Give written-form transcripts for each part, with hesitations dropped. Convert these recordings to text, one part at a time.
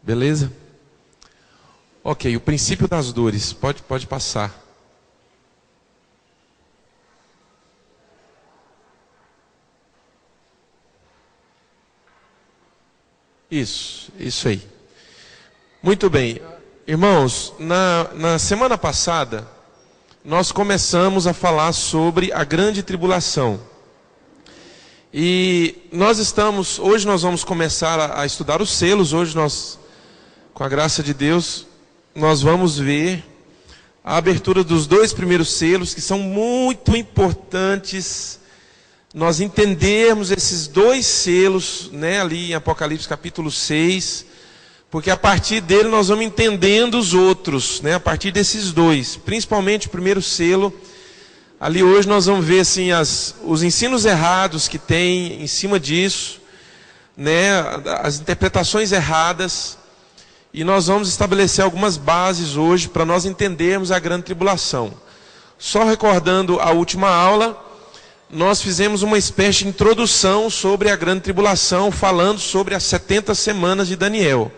Beleza? Ok, o princípio das dores. Pode passar. Isso aí. Muito bem. Irmãos, na semana passada, nós começamos a falar sobre a grande tribulação. E hoje nós vamos começar a estudar os selos. Hoje nós, com a graça de Deus, nós vamos ver a abertura dos 2 primeiros selos, que são muito importantes. Nós entendermos esses 2 selos, né, ali em Apocalipse capítulo 6, porque a partir dele nós vamos entendendo os outros, né, a partir desses 2, principalmente o primeiro selo. Ali hoje nós vamos ver assim, os ensinos errados que tem em cima disso, né, as interpretações erradas, e nós vamos estabelecer algumas bases hoje para nós entendermos a grande tribulação. Só recordando a última aula, nós fizemos uma espécie de introdução sobre a grande tribulação, falando sobre as 70 semanas de Daniel.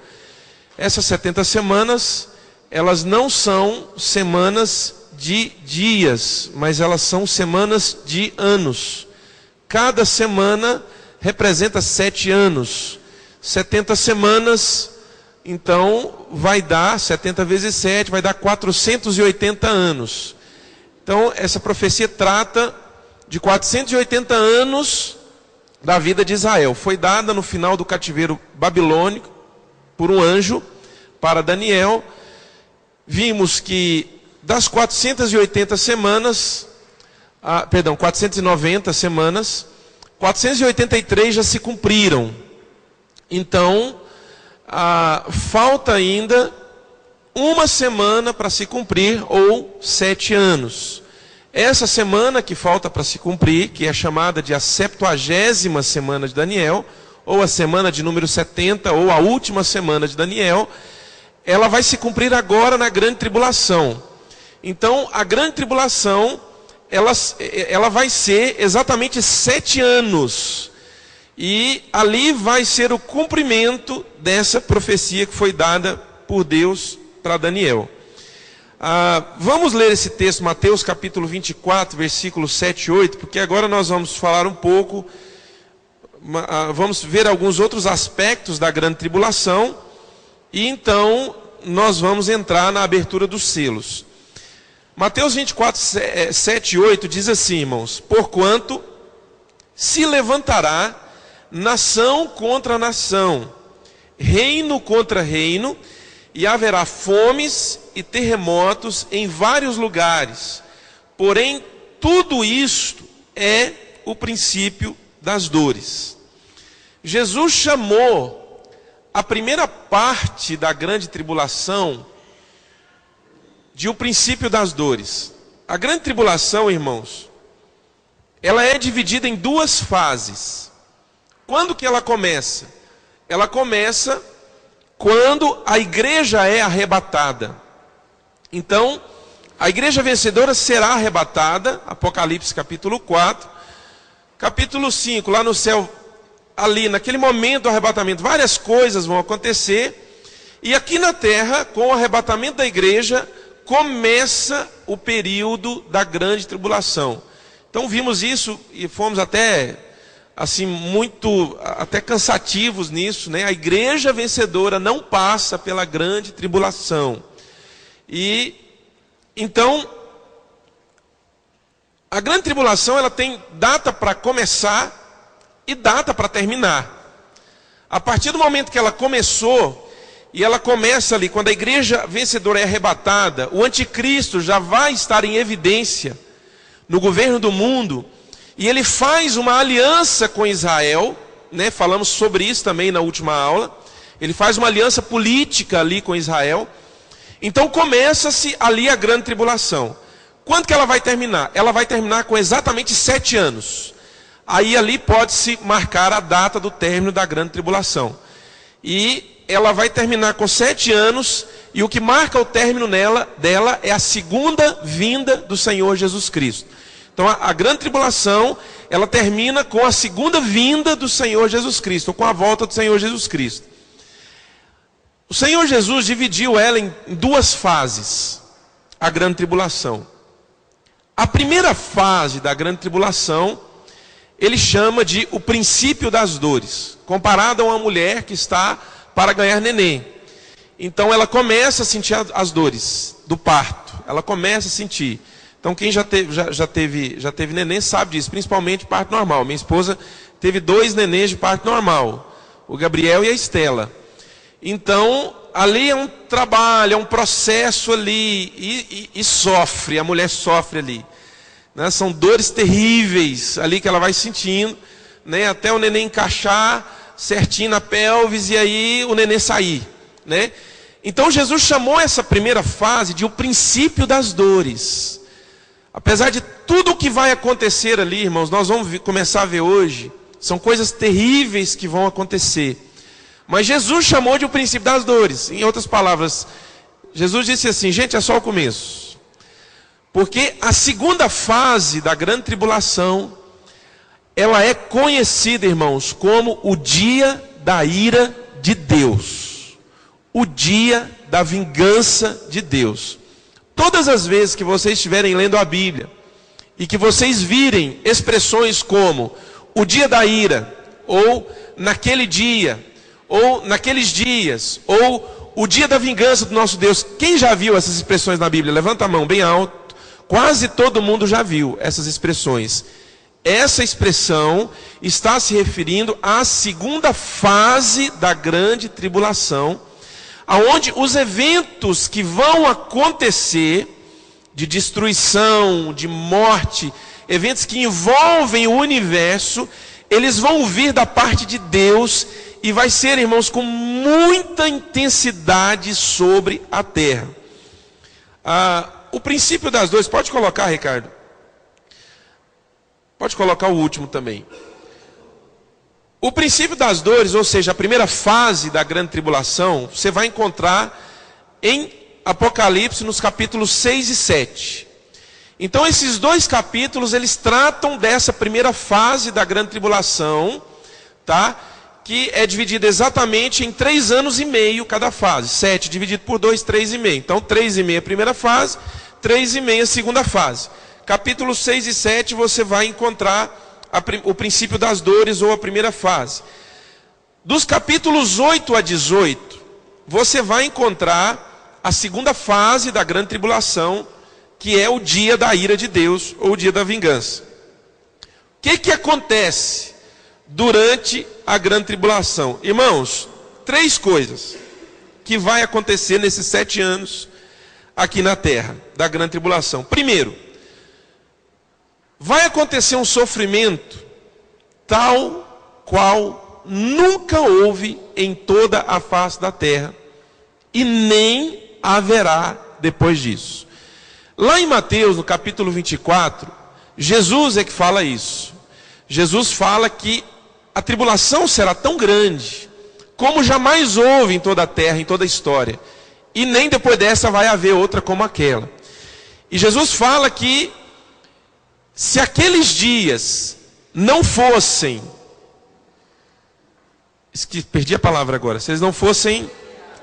Essas 70 semanas, elas não são semanas de dias, mas elas são semanas de anos. Cada semana representa 7 anos. 70 semanas, então, vai dar, 70 vezes 7, vai dar 480 anos. Então, essa profecia trata de 480 anos da vida de Israel. Foi dada no final do cativeiro babilônico por um anjo para Daniel. Vimos que das 490 semanas, 483 já se cumpriram. Então, falta ainda uma semana para se cumprir, ou 7 anos. Essa semana que falta para se cumprir, que é chamada de a 70ª semana de Daniel, ou a semana de número 70, ou a última semana de Daniel, ela vai se cumprir agora na grande tribulação. Então, a grande tribulação, ela vai ser exatamente 7 anos. E ali vai ser o cumprimento dessa profecia que foi dada por Deus para Daniel. Vamos ler esse texto, Mateus capítulo 24, versículos 7 e 8, porque agora nós vamos falar um pouco, vamos ver alguns outros aspectos da grande tribulação, e então nós vamos entrar na abertura dos selos. Mateus 24, 7 e 8 diz assim, irmãos: porquanto se levantará nação contra nação, reino contra reino, e haverá fomes e terremotos em vários lugares. Porém, tudo isto é o princípio das dores. Jesus chamou a primeira parte da grande tribulação de o princípio das dores. A grande tribulação, irmãos, ela é dividida em 2 fases. Quando que ela começa? Ela começa quando a igreja é arrebatada. Então, a igreja vencedora será arrebatada, Apocalipse capítulo 4, capítulo 5, lá no céu, ali naquele momento do arrebatamento, várias coisas vão acontecer, e aqui na terra, com o arrebatamento da igreja, começa o período da grande tribulação. Então vimos isso e fomos até assim, até cansativos nisso, né? A igreja vencedora não passa pela grande tribulação. E, então, a grande tribulação, ela tem data para começar e data para terminar. A partir do momento que ela começou, e ela começa ali, quando a igreja vencedora é arrebatada, o anticristo já vai estar em evidência no governo do mundo, e ele faz uma aliança com Israel, né? Falamos sobre isso também na última aula. Ele faz uma aliança política ali com Israel. Então começa-se ali a grande tribulação. Quando que ela vai terminar? Ela vai terminar com exatamente 7 anos. Aí ali pode-se marcar a data do término da grande tribulação. E ela vai terminar com 7 anos, e o que marca o término dela é a segunda vinda do Senhor Jesus Cristo. Então a grande tribulação, ela termina com a segunda vinda do Senhor Jesus Cristo, ou com a volta do Senhor Jesus Cristo. O Senhor Jesus dividiu ela em duas fases, a grande tribulação. A primeira fase da grande tribulação, ele chama de o princípio das dores, comparado a uma mulher que está para ganhar neném. Então ela começa a sentir as dores do parto, ela começa a sentir. Então quem já teve neném sabe disso, principalmente parto normal. Minha esposa teve 2 nenéns de parto normal, o Gabriel e a Estela. Então ali é um trabalho, é um processo ali, e sofre, a mulher sofre ali, né? São dores terríveis ali que ela vai sentindo, né? Até o neném encaixar certinho na pelvis e aí o neném sair, né? Então Jesus chamou essa primeira fase de o princípio das dores. Apesar de tudo o que vai acontecer ali, irmãos, nós vamos começar a ver hoje, são coisas terríveis que vão acontecer. Mas Jesus chamou de o princípio das dores. Em outras palavras, Jesus disse assim, gente, é só o começo. Porque a segunda fase da grande tribulação, ela é conhecida, irmãos, como o dia da ira de Deus. O dia da vingança de Deus. Todas as vezes que vocês estiverem lendo a Bíblia, e que vocês virem expressões como o dia da ira, ou naquele dia, ou naqueles dias, ou o dia da vingança do nosso Deus. Quem já viu essas expressões na Bíblia? Levanta a mão bem alto. Quase todo mundo já viu essas expressões. Essa expressão está se referindo à segunda fase da grande tribulação, aonde os eventos que vão acontecer, de destruição, de morte, eventos que envolvem o universo, eles vão vir da parte de Deus, e vai ser, irmãos, com muita intensidade sobre a terra. O princípio das dores, pode colocar, Ricardo? Pode colocar o último também. O princípio das dores, ou seja, a primeira fase da grande tribulação, você vai encontrar em Apocalipse nos capítulos 6 e 7. Então esses 2 capítulos, eles tratam dessa primeira fase da grande tribulação, tá? Que é dividida exatamente em 3 anos e meio cada fase. 7 dividido por 2, 3,5. Então 3,5 a primeira fase, 3,5 a segunda fase. Capítulos 6 e 7 você vai encontrar o princípio das dores, ou a primeira fase. Dos capítulos 8 a 18, você vai encontrar a segunda fase da grande tribulação, que é o dia da ira de Deus, ou o dia da vingança. O que acontece durante a grande tribulação? Irmãos, 3 coisas que vai acontecer nesses 7 anos aqui na terra, da grande tribulação. Primeiro, vai acontecer um sofrimento tal qual nunca houve em toda a face da terra, e nem haverá depois disso. Lá em Mateus, no capítulo 24, Jesus é que fala isso. Jesus fala que a tribulação será tão grande, como jamais houve em toda a terra, em toda a história, e nem depois dessa vai haver outra como aquela. E Jesus fala que se aqueles dias não fossem, perdi a palavra agora, se eles não fossem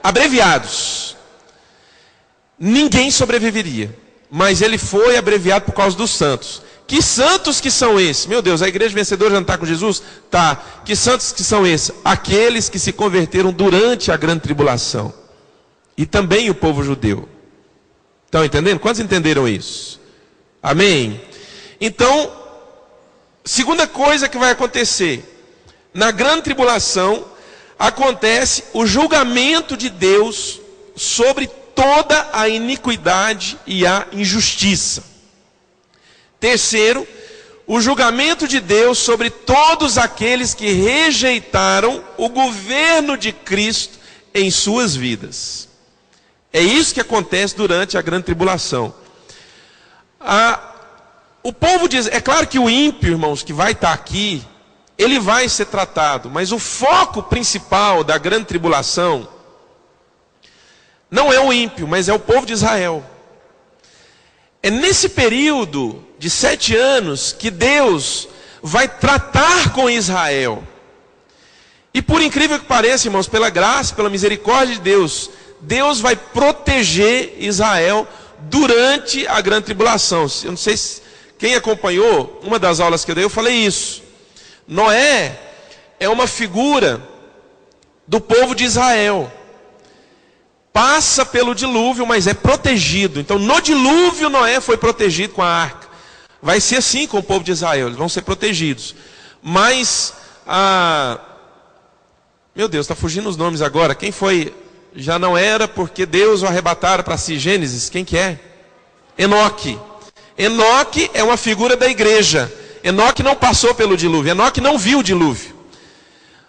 abreviados, ninguém sobreviveria. Mas ele foi abreviado por causa dos santos. Que santos que são esses? Meu Deus, a igreja vencedora já não está com Jesus? Tá. Que santos que são esses? Aqueles que se converteram durante a grande tribulação. E também o povo judeu. Estão entendendo? Quantos entenderam isso? Amém? Então, segunda coisa que vai acontecer. Na grande tribulação, acontece o julgamento de Deus sobre toda a iniquidade e a injustiça. Terceiro, o julgamento de Deus sobre todos aqueles que rejeitaram o governo de Cristo em suas vidas. É isso que acontece durante a grande tribulação. O povo diz, é claro que o ímpio, irmãos, que vai estar aqui, ele vai ser tratado, mas o foco principal da grande tribulação não é o ímpio, mas é o povo de Israel. É nesse período de 7 anos que Deus vai tratar com Israel. E por incrível que pareça, irmãos, pela graça, pela misericórdia de Deus, Deus vai proteger Israel durante a grande tribulação. Eu não sei se quem acompanhou uma das aulas que eu dei, eu falei isso. Noé é uma figura do povo de Israel. Passa pelo dilúvio, mas é protegido. Então no dilúvio Noé foi protegido com a arca. Vai ser assim com o povo de Israel, eles vão ser protegidos. Mas, meu Deus, está fugindo os nomes agora. Quem foi? Já não era, porque Deus o arrebatara para si. Gênesis, quem que é? Enoque. Enoque é uma figura da igreja. Enoque não passou pelo dilúvio, Enoque não viu o dilúvio.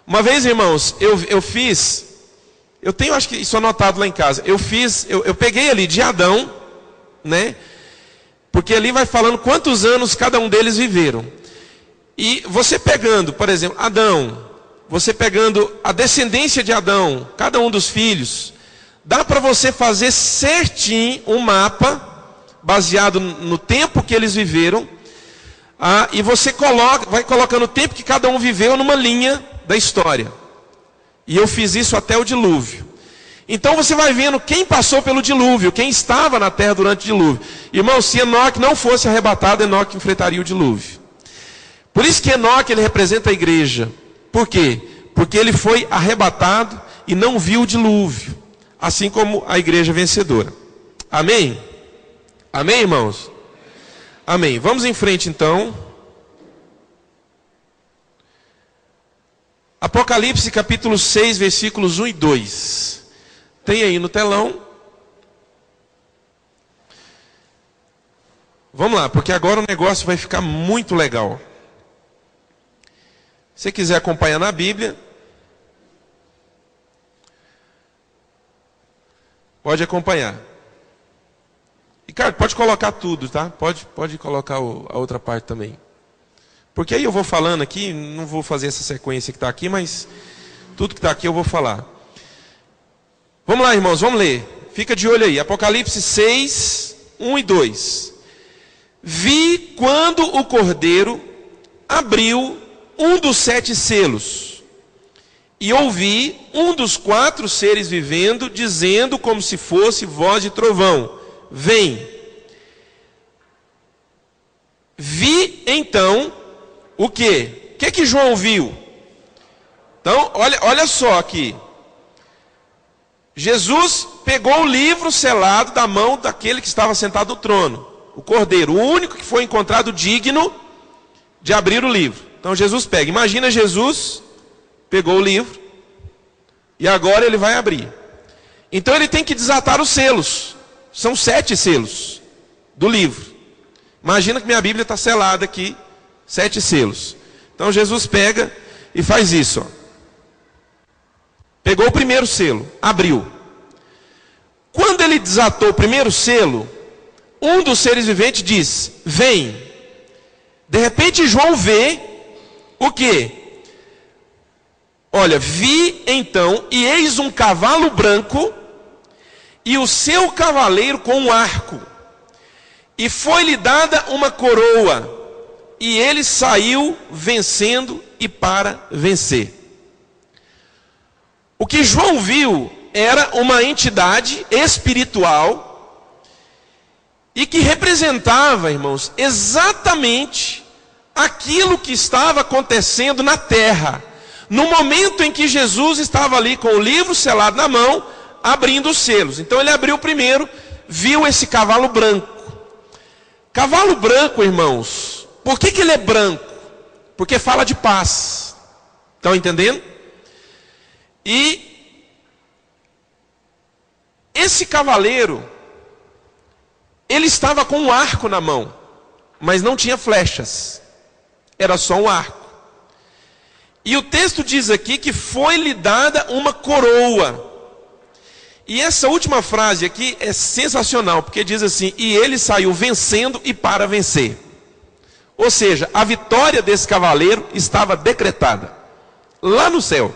Uma vez, irmãos, eu tenho, acho que isso anotado lá em casa. Eu peguei ali de Adão, né? Porque ali vai falando quantos anos cada um deles viveram. E você pegando, por exemplo, Adão, você pegando a descendência de Adão, cada um dos filhos, dá para você fazer certinho um mapa, baseado no tempo que eles viveram, e você vai colocando o tempo que cada um viveu numa linha da história. E eu fiz isso até o dilúvio. Então você vai vendo quem passou pelo dilúvio, quem estava na terra durante o dilúvio. Irmão, se Enoque não fosse arrebatado, Enoque enfrentaria o dilúvio. Por isso que Enoque, ele representa a igreja. Por quê? Porque ele foi arrebatado e não viu o dilúvio. Assim como a igreja vencedora. Amém? Amém, irmãos? Amém. Vamos em frente então. Apocalipse capítulo 6, versículos 1 e 2. Tem aí no telão. Vamos lá, porque agora o negócio vai ficar muito legal. Se você quiser acompanhar na Bíblia, pode acompanhar. Ricardo, pode colocar tudo, tá? Pode colocar a outra parte também. Porque aí eu vou falando aqui, não vou fazer essa sequência que está aqui, mas tudo que está aqui eu vou falar. Vamos lá, irmãos, vamos ler. Fica de olho aí. Apocalipse 6, 1 e 2. Vi quando o Cordeiro abriu um dos 7 selos, e ouvi um dos 4 seres vivendo, dizendo como se fosse voz de trovão: vem. Vi então o quê? O que que João viu? Então, olha só aqui. Jesus pegou o livro selado da mão daquele que estava sentado no trono, o Cordeiro, o único que foi encontrado digno de abrir o livro. Então Jesus pega, imagina Jesus pegou o livro e agora ele vai abrir. Então ele tem que desatar os selos. São 7 selos do livro. Imagina que minha Bíblia está selada aqui, 7 selos. Então Jesus pega e faz isso, ó. Pegou o primeiro selo, abriu. Quando ele desatou o primeiro selo, um dos seres viventes diz: vem. De repente João vê o quê? Olha, vi então, e eis um cavalo branco, e o seu cavaleiro com um arco, e foi-lhe dada uma coroa, e ele saiu vencendo e para vencer. O que João viu era uma entidade espiritual e que representava, irmãos, exatamente aquilo que estava acontecendo na terra, no momento em que Jesus estava ali com o livro selado na mão, abrindo os selos. Então ele abriu primeiro, viu esse cavalo branco. Cavalo branco, irmãos, por que ele é branco? Porque fala de paz. Estão entendendo? E esse cavaleiro, ele estava com um arco na mão, mas não tinha flechas, era só um arco. E o texto diz aqui que foi-lhe dada uma coroa. E essa última frase aqui é sensacional, porque diz assim: e ele saiu vencendo e para vencer. Ou seja, a vitória desse cavaleiro estava decretada lá no céu.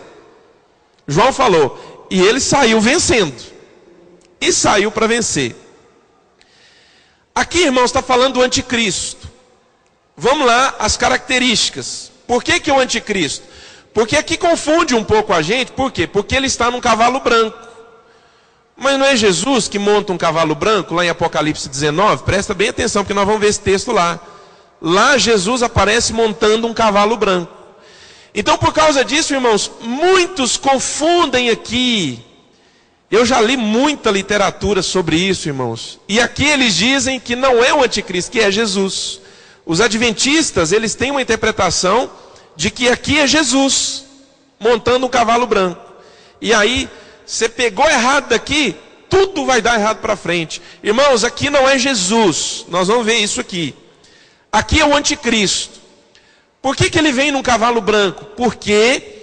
João falou, e ele saiu vencendo, e saiu para vencer. Aqui, irmãos, está falando do anticristo. Vamos lá, as características. Por que o anticristo? Porque aqui confunde um pouco a gente, por quê? Porque ele está num cavalo branco. Mas não é Jesus que monta um cavalo branco, lá em Apocalipse 19? Presta bem atenção, porque nós vamos ver esse texto lá. Lá Jesus aparece montando um cavalo branco. Então, por causa disso, irmãos, muitos confundem aqui. Eu já li muita literatura sobre isso, irmãos. E aqui eles dizem que não é o anticristo, que é Jesus. Os adventistas, eles têm uma interpretação de que aqui é Jesus, montando um cavalo branco. E aí, você pegou errado daqui, tudo vai dar errado para frente. Irmãos, aqui não é Jesus. Nós vamos ver isso aqui. Aqui é o anticristo. Por que ele vem num cavalo branco? Porque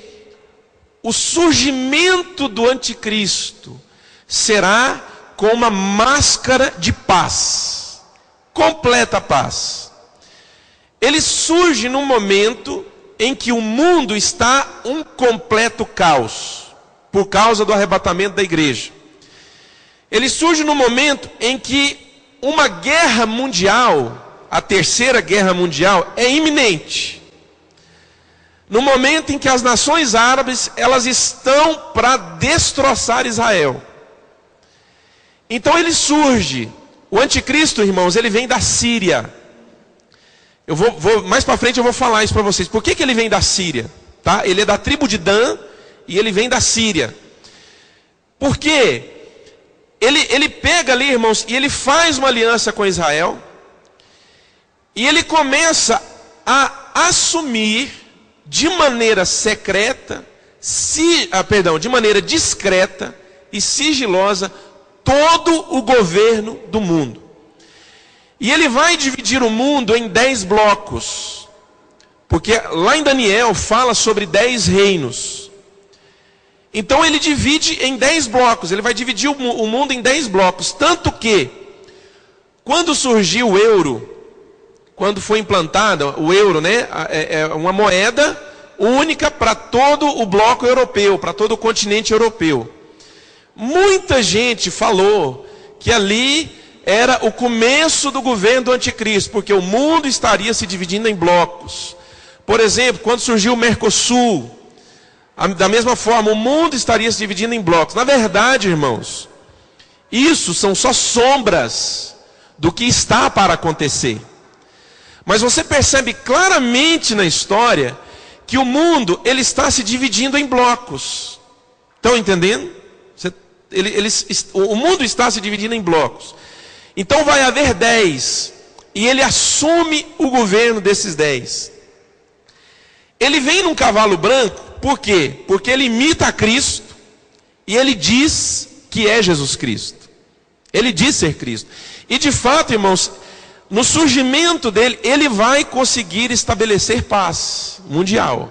o surgimento do anticristo será com uma máscara de paz, completa paz. Ele surge num momento em que o mundo está um completo caos, por causa do arrebatamento da igreja. Ele surge no momento em que uma guerra mundial, a terceira guerra mundial, é iminente. No momento em que as nações árabes, elas estão para destroçar Israel. Então ele surge. O anticristo, irmãos, ele vem da Síria. Eu vou mais para frente eu vou falar isso para vocês. Por que ele vem da Síria? Tá? Ele é da tribo de Dan e ele vem da Síria. Por quê? Ele pega ali, irmãos, e ele faz uma aliança com Israel. E ele começa a assumir de maneira secreta, de maneira discreta e sigilosa, todo o governo do mundo. E ele vai dividir o mundo em 10 blocos. Porque lá em Daniel fala sobre 10 reinos. Então ele divide em 10 blocos. Ele vai dividir o mundo em 10 blocos. Tanto que, quando surgiu o euro, quando foi implantada o euro, né, é uma moeda única para todo o bloco europeu, para todo o continente europeu. Muita gente falou que ali era o começo do governo do anticristo, porque o mundo estaria se dividindo em blocos. Por exemplo, quando surgiu o Mercosul, da mesma forma, o mundo estaria se dividindo em blocos. Na verdade, irmãos, isso são só sombras do que está para acontecer. Mas você percebe claramente na história que o mundo, ele está se dividindo em blocos. Estão entendendo? O mundo está se dividindo em blocos. Então vai haver 10. E ele assume o governo desses 10. Ele vem num cavalo branco, por quê? Porque ele imita a Cristo. E ele diz que é Jesus Cristo. Ele diz ser Cristo. E de fato, irmãos, no surgimento dele, ele vai conseguir estabelecer paz mundial.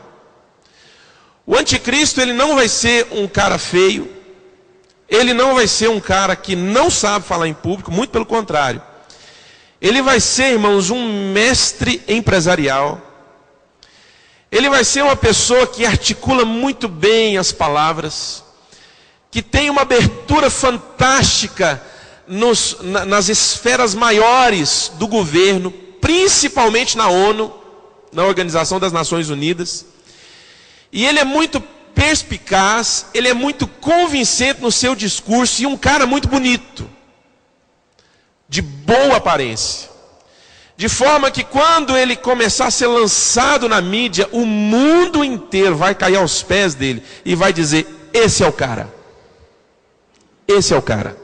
O anticristo, ele não vai ser um cara feio. Ele não vai ser um cara que não sabe falar em público, muito pelo contrário. Ele vai ser, irmãos, um mestre empresarial. Ele vai ser uma pessoa que articula muito bem as palavras, que tem uma abertura fantástica nas esferas maiores do governo, principalmente na ONU, na Organização das Nações Unidas. E ele é muito perspicaz, ele é muito convincente no seu discurso e um cara muito bonito, de boa aparência. De forma que quando ele começar a ser lançado na mídia, o mundo inteiro vai cair aos pés dele e vai dizer: esse é o cara. Esse é o cara.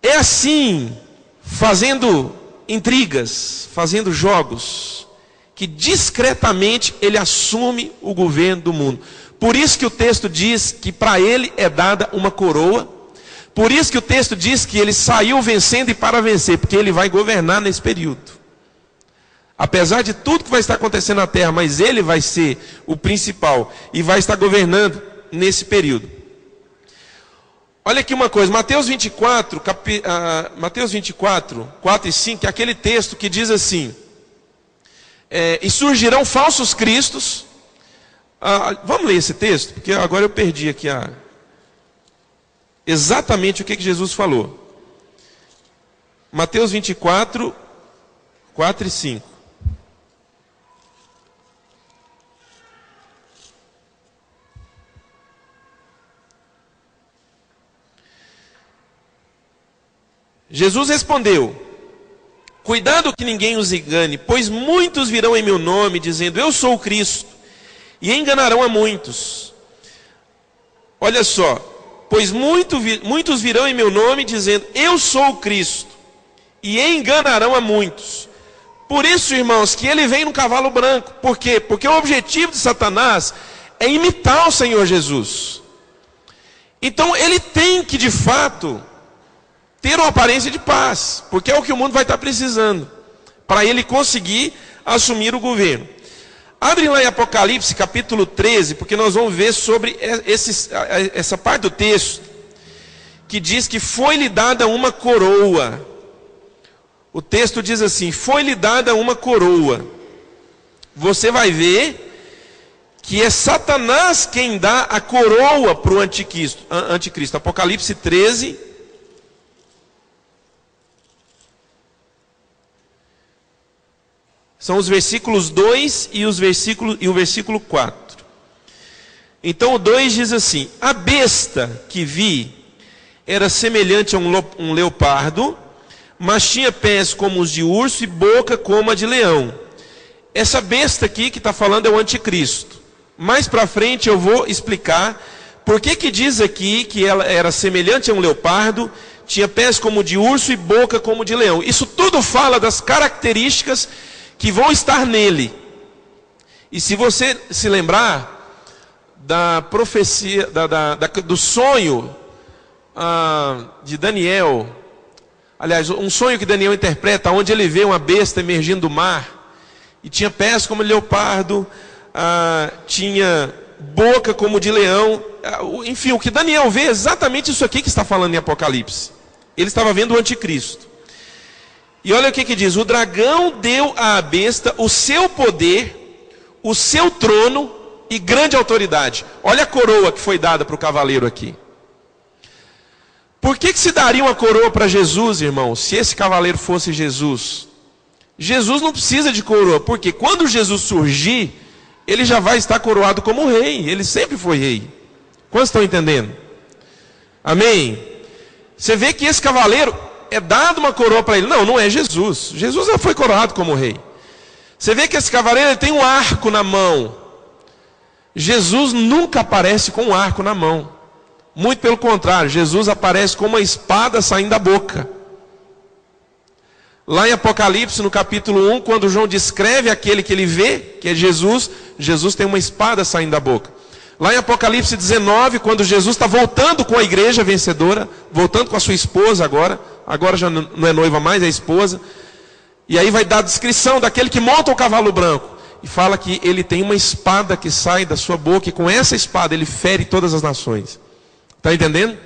É assim, fazendo intrigas, fazendo jogos, que discretamente ele assume o governo do mundo. Por isso que o texto diz que para ele é dada uma coroa. Por isso que o texto diz que ele saiu vencendo e para vencer, porque ele vai governar nesse período. Apesar de tudo que vai estar acontecendo na terra, mas ele vai ser o principal e vai estar governando nesse período. Olha aqui uma coisa, Mateus 24, 4 e 5, é aquele texto que diz assim: e surgirão falsos cristos. Vamos ler esse texto, porque agora eu perdi aqui exatamente o que Jesus falou. Mateus 24, 4 e 5. Jesus respondeu: cuidado que ninguém os engane, pois muitos virão em meu nome, dizendo, eu sou o Cristo, e enganarão a muitos. Olha só, pois muitos virão em meu nome, dizendo, eu sou o Cristo, e enganarão a muitos. Por isso, irmãos, que ele vem no cavalo branco. Por quê? Porque o objetivo de Satanás é imitar o Senhor Jesus. Então ele tem que, de fato, ter uma aparência de paz, porque é o que o mundo vai estar precisando, para ele conseguir assumir o governo. Abre lá em Apocalipse capítulo 13, porque nós vamos ver sobre essa parte do texto, que diz que foi-lhe dada uma coroa. O texto diz assim, foi-lhe dada uma coroa. Você vai ver que é Satanás quem dá a coroa para o anticristo. Apocalipse 13. São os versículos 2 e o versículo 4. Então o 2 diz assim, a besta que vi era semelhante a um leopardo, mas tinha pés como os de urso e boca como a de leão. Essa besta aqui que está falando é o anticristo. Mais para frente eu vou explicar por que diz aqui que ela era semelhante a um leopardo, tinha pés como de urso e boca como de leão. Isso tudo fala das características que vão estar nele. E se você se lembrar da profecia, do sonho de Daniel, aliás, um sonho que Daniel interpreta, onde ele vê uma besta emergindo do mar, e tinha pés como de leopardo, tinha boca como de leão, enfim, o que Daniel vê é exatamente isso aqui que está falando em Apocalipse. Ele estava vendo o anticristo. E olha o que diz, o dragão deu à besta o seu poder, o seu trono e grande autoridade. Olha a coroa que foi dada para o cavaleiro aqui. Por que se daria uma coroa para Jesus, irmão, se esse cavaleiro fosse Jesus? Jesus não precisa de coroa, porque quando Jesus surgir, ele já vai estar coroado como rei, ele sempre foi rei. Quantos estão entendendo? Amém? Você vê que esse cavaleiro é dado uma coroa para ele. Não, não é Jesus. Jesus já foi coroado como rei. Você vê que esse cavaleiro ele tem um arco na mão. Jesus nunca aparece com um arco na mão. Muito pelo contrário, Jesus aparece com uma espada saindo da boca. Lá em Apocalipse, no capítulo 1, quando João descreve aquele que ele vê, que é Jesus, Jesus tem uma espada saindo da boca. Lá em Apocalipse 19, quando Jesus está voltando com a igreja vencedora, voltando com a sua esposa agora já não é noiva mais, é esposa, e aí vai dar a descrição daquele que monta o cavalo branco, e fala que ele tem uma espada que sai da sua boca, e com essa espada ele fere todas as nações. Está entendendo?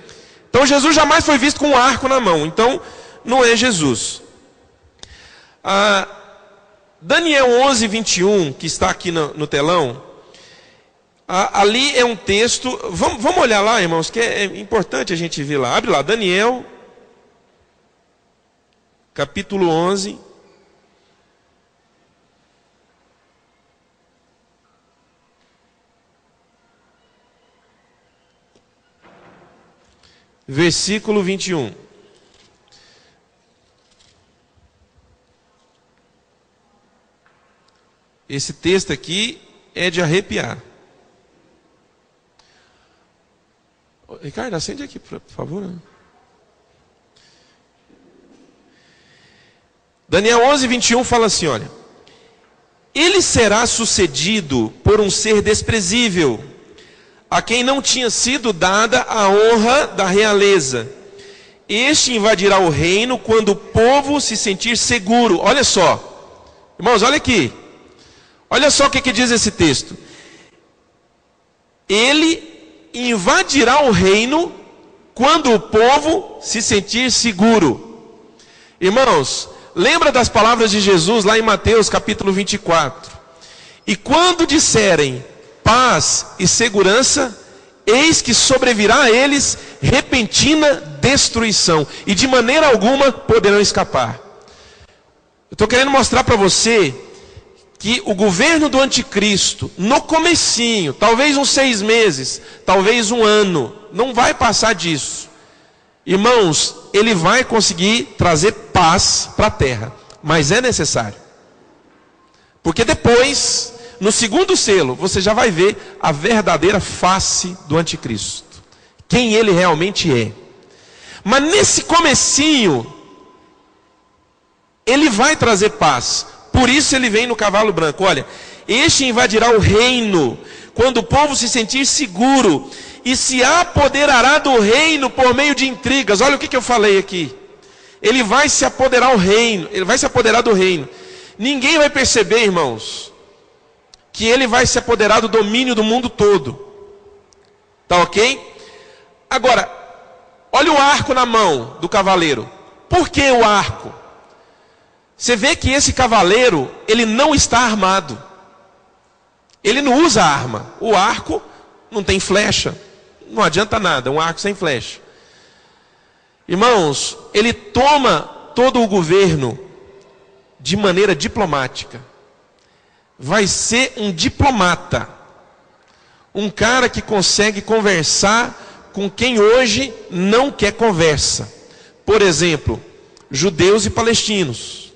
Então Jesus jamais foi visto com um arco na mão, então não é Jesus. Daniel 11, 21, que está aqui no telão, ali é um texto, vamos olhar lá, irmãos, que é importante a gente ver lá. Abre lá, Daniel, capítulo 11. Versículo 21. Esse texto aqui é de arrepiar. Ricardo, acende aqui, por favor. Daniel 11, 21 fala assim, olha. Ele será sucedido por um ser desprezível, a quem não tinha sido dada a honra da realeza. Este invadirá o reino quando o povo se sentir seguro. Olha só. Irmãos, olha aqui. Olha só o que diz esse texto. Ele invadirá o reino quando o povo se sentir seguro. Irmãos, lembra das palavras de Jesus lá em Mateus capítulo 24. E quando disserem paz e segurança, eis que sobrevirá a eles repentina destruição, e de maneira alguma poderão escapar. Eu estou querendo mostrar para você que o governo do anticristo, no comecinho, talvez uns 6 meses, talvez um ano, não vai passar disso. Irmãos, ele vai conseguir trazer paz para a terra, mas é necessário. Porque depois, no segundo selo, você já vai ver a verdadeira face do anticristo. Quem ele realmente é. Mas nesse comecinho, ele vai trazer paz. Por isso ele vem no cavalo branco. Olha, este invadirá o reino, quando o povo se sentir seguro, e se apoderará do reino por meio de intrigas. Olha o que eu falei aqui. Ele vai se apoderar do reino. Ele vai se apoderar do reino. Ninguém vai perceber, irmãos, que ele vai se apoderar do domínio do mundo todo. Tá ok? Agora, olha o arco na mão do cavaleiro. Por que o arco? Você vê que esse cavaleiro, ele não está armado. Ele não usa arma. O arco não tem flecha. Não adianta nada, um arco sem flecha. Irmãos, ele toma todo o governo de maneira diplomática. Vai ser um diplomata. Um cara que consegue conversar com quem hoje não quer conversa. Por exemplo, judeus e palestinos.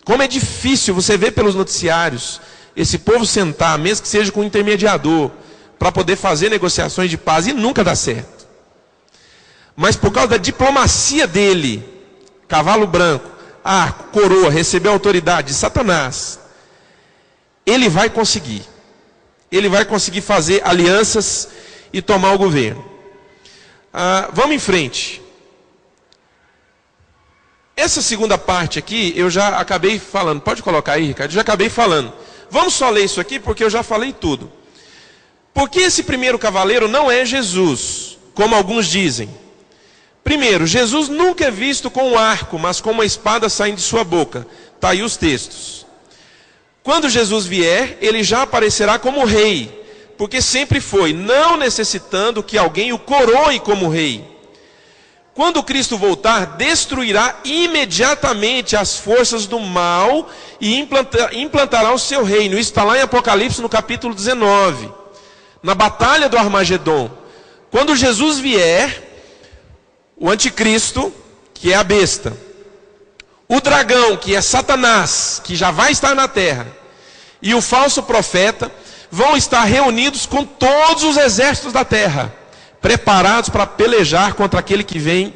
Como é difícil você ver pelos noticiários esse povo sentar, mesmo que seja com um intermediador, para poder fazer negociações de paz, e nunca dá certo. Mas por causa da diplomacia dele, cavalo branco, arco, coroa, recebeu a autoridade de Satanás, ele vai conseguir. Ele vai conseguir fazer alianças e tomar o governo. Vamos em frente. Essa segunda parte aqui, eu já acabei falando. Pode colocar aí, Ricardo? Eu já acabei falando. Vamos só ler isso aqui, porque eu já falei tudo. Porque esse primeiro cavaleiro não é Jesus, como alguns dizem. Primeiro, Jesus nunca é visto com um arco, mas com uma espada saindo de sua boca. Está aí os textos. Quando Jesus vier, ele já aparecerá como rei, porque sempre foi, não necessitando que alguém o coroe como rei. Quando Cristo voltar, destruirá imediatamente as forças do mal e implantará o seu reino. Isso está lá em Apocalipse, no capítulo 19. Na batalha do Armagedon. Quando Jesus vier, o anticristo, que é a besta, o dragão, que é Satanás, que já vai estar na terra, e o falso profeta, vão estar reunidos com todos os exércitos da terra, preparados para pelejar contra aquele que vem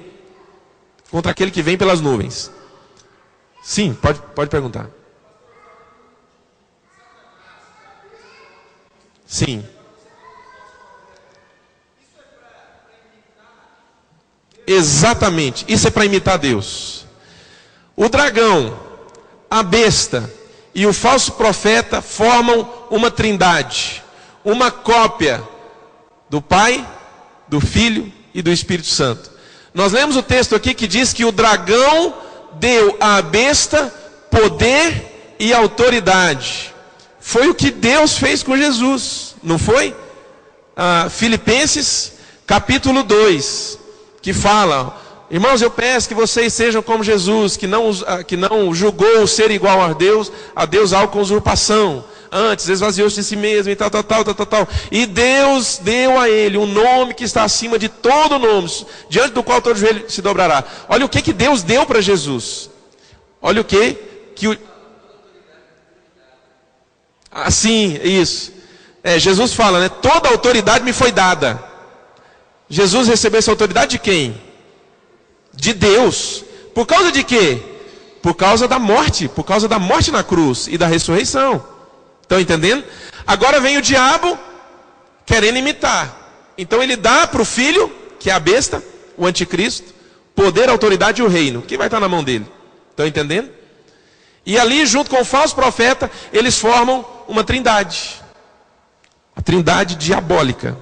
pelas nuvens. Sim, pode perguntar. Sim. Exatamente, isso é para imitar Deus. O dragão, a besta e o falso profeta formam uma trindade, uma cópia do Pai, do Filho e do Espírito Santo. Nós lemos o texto aqui que diz que o dragão deu à besta poder e autoridade. Foi o que Deus fez com Jesus, não foi? Filipenses capítulo 2, que fala: irmãos, eu peço que vocês sejam como Jesus, que não julgou o ser igual a Deus algo com usurpação. Antes esvaziou-se de si mesmo e tal. E Deus deu a ele um nome que está acima de todo nome, diante do qual todo joelho se dobrará. Olha o que Deus deu para Jesus. Olha o que assim, isso. Jesus fala, né? Toda a autoridade me foi dada. Jesus recebeu essa autoridade de quem? De Deus. Por causa de quê? Por causa da morte na cruz e da ressurreição. Estão entendendo? Agora vem o diabo querendo imitar. Então ele dá para o filho, que é a besta, o anticristo, poder, autoridade e o reino, que vai estar na mão dele. Estão entendendo? E ali, junto com o falso profeta, eles formam uma trindade. A trindade diabólica.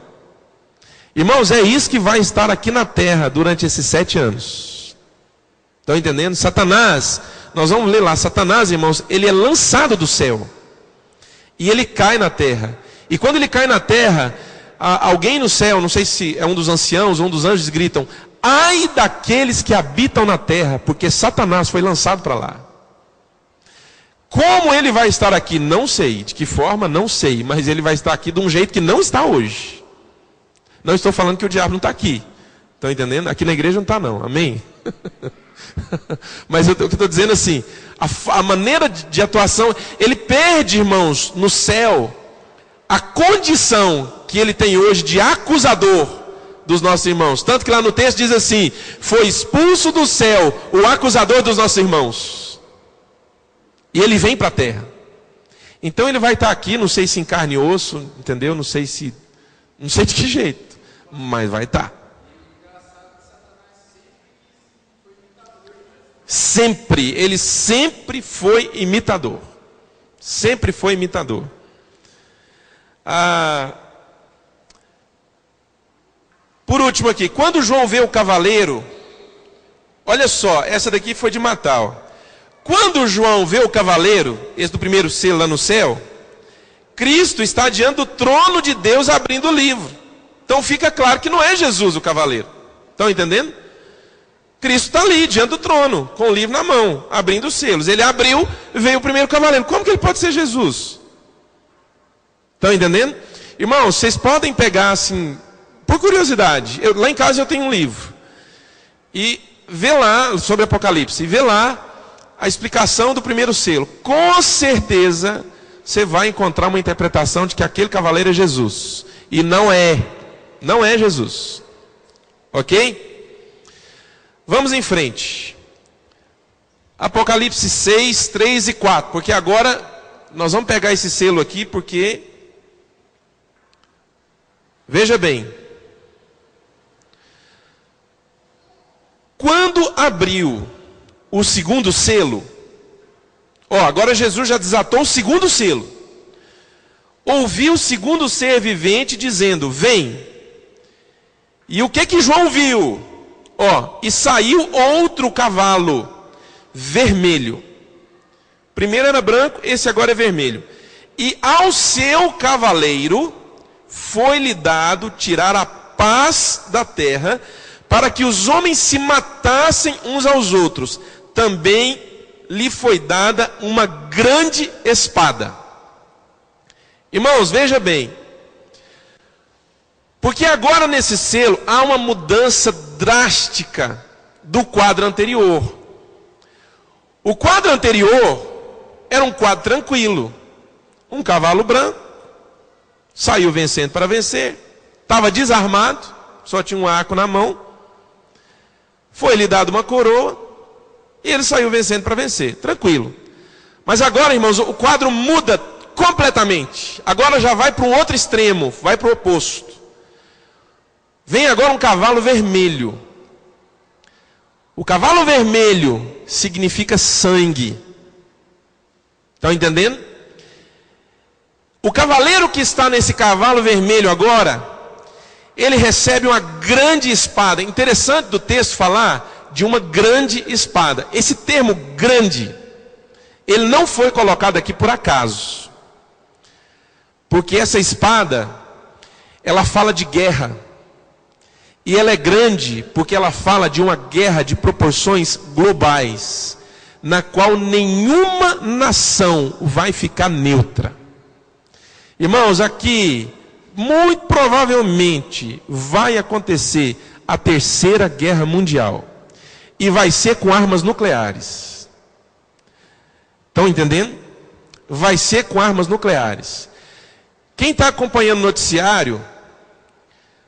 Irmãos, é isso que vai estar aqui na terra durante esses 7 anos. Estão entendendo? Satanás, nós vamos ler lá, Satanás, irmãos, ele é lançado do céu. E ele cai na terra. E quando ele cai na terra, alguém no céu, não sei se é um dos anciãos, um dos anjos, gritam: ai daqueles que habitam na terra, porque Satanás foi lançado para lá. Como ele vai estar aqui? Não sei. De que forma? Não sei. Mas ele vai estar aqui de um jeito que não está hoje. Não estou falando que o diabo não está aqui. Estão entendendo? Aqui na igreja não está não, amém? Mas o que eu estou dizendo assim, a maneira de atuação, ele perde, irmãos, no céu, a condição que ele tem hoje de acusador dos nossos irmãos. Tanto que lá no texto diz assim, foi expulso do céu o acusador dos nossos irmãos. E ele vem para a terra. Então ele vai estar aqui, não sei se em carne e osso, entendeu? Não sei de que jeito, mas vai estar. Sempre, ele sempre foi imitador. Sempre foi imitador. Por último aqui, quando João vê o cavaleiro, olha só, essa daqui foi de Natal. Quando João vê o cavaleiro, esse do primeiro selo lá no céu, Cristo está diante do trono de Deus abrindo o livro. Então fica claro que não é Jesus o cavaleiro. Estão entendendo? Cristo está ali, diante do trono, com o livro na mão, abrindo os selos. Ele abriu, veio o primeiro cavaleiro. Como que ele pode ser Jesus? Estão entendendo? Irmãos, vocês podem pegar assim, por curiosidade, lá em casa eu tenho um livro. E vê lá, sobre Apocalipse, e vê lá a explicação do primeiro selo. Com certeza, você vai encontrar uma interpretação de que aquele cavaleiro é Jesus. E não é Jesus. Ok? Vamos em frente. Apocalipse 6, 3 e 4. Porque agora nós vamos pegar esse selo aqui, porque veja bem. Quando abriu o segundo selo, agora Jesus já desatou o segundo selo. Ouviu o segundo ser vivente dizendo, vem. E o que João viu? E saiu outro cavalo, vermelho. Primeiro era branco, esse agora é vermelho. E ao seu cavaleiro foi-lhe dado tirar a paz da terra, para que os homens se matassem uns aos outros. Também lhe foi dada uma grande espada. Irmãos, veja bem. Porque agora nesse selo há uma mudança drástica do quadro anterior. O quadro anterior era um quadro tranquilo. Um cavalo branco, saiu vencendo para vencer, estava desarmado, só tinha um arco na mão, foi-lhe dado uma coroa, e ele saiu vencendo para vencer, tranquilo. Mas agora, irmãos, o quadro muda completamente. Agora já vai para um outro extremo, vai para o oposto. Vem agora um cavalo vermelho. O cavalo vermelho significa sangue. Estão entendendo? O cavaleiro que está nesse cavalo vermelho agora, ele recebe uma grande espada. Interessante do texto falar de uma grande espada. Esse termo grande, ele não foi colocado aqui por acaso. Porque essa espada, ela fala de guerra. E ela é grande porque ela fala de uma guerra de proporções globais, na qual nenhuma nação vai ficar neutra. Irmãos, aqui, muito provavelmente, vai acontecer a terceira guerra mundial. E vai ser com armas nucleares. Estão entendendo? Vai ser com armas nucleares. Quem está acompanhando o noticiário,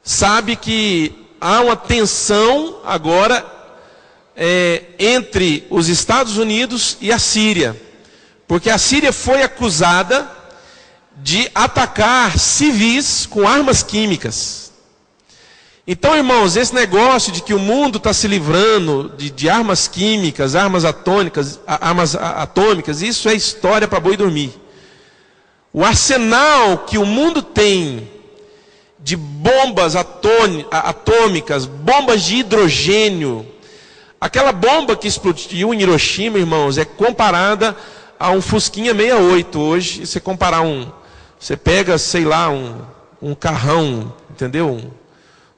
sabe que há uma tensão agora entre os Estados Unidos e a Síria. Porque a Síria foi acusada de atacar civis com armas químicas. Então, irmãos, esse negócio de que o mundo está se livrando de armas químicas, armas atômicas, isso é história para boi dormir. O arsenal que o mundo tem de bombas atômicas, bombas de hidrogênio, aquela bomba que explodiu em Hiroshima, irmãos, é comparada a um Fusquinha 68 hoje. Você comparar você pega, sei lá, um carrão, entendeu?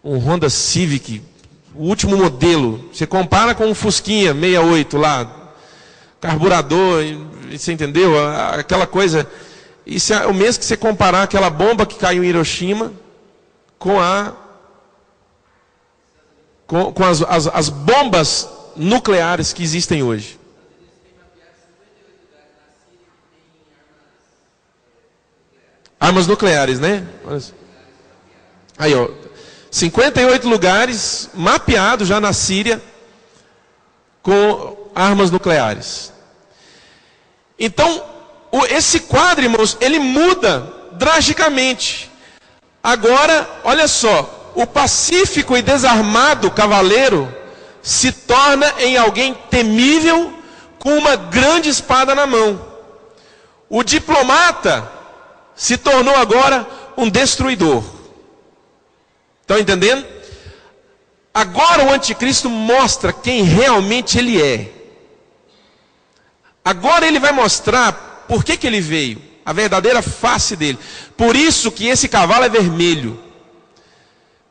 Um Honda Civic, o último modelo, você compara com um Fusquinha 68 lá, carburador, você entendeu? Aquela coisa, isso é o mesmo que você comparar aquela bomba que caiu em Hiroshima com com as bombas nucleares que existem hoje. Armas nucleares, né? Aí, ó. 58 lugares mapeados já na Síria com armas nucleares. Então, esse quadro, irmãos, ele muda drasticamente. Agora, olha só, o pacífico e desarmado cavaleiro se torna em alguém temível com uma grande espada na mão. O diplomata se tornou agora um destruidor. Estão entendendo? Agora o anticristo mostra quem realmente ele é. Agora ele vai mostrar por que ele veio, a verdadeira face dele. Por isso que esse cavalo é vermelho.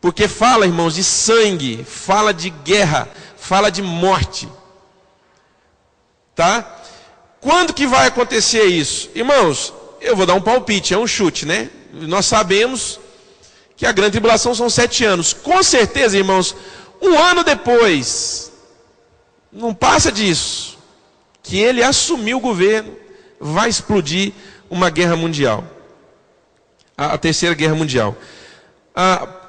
Porque fala, irmãos, de sangue, fala de guerra, fala de morte. Tá? Quando que vai acontecer isso? Irmãos, eu vou dar um palpite, é um chute, né? Nós sabemos que a grande tribulação são 7 anos. Com certeza, irmãos, 1 ano depois, não passa disso, que ele assumiu o governo, vai explodir uma guerra mundial. A terceira guerra mundial.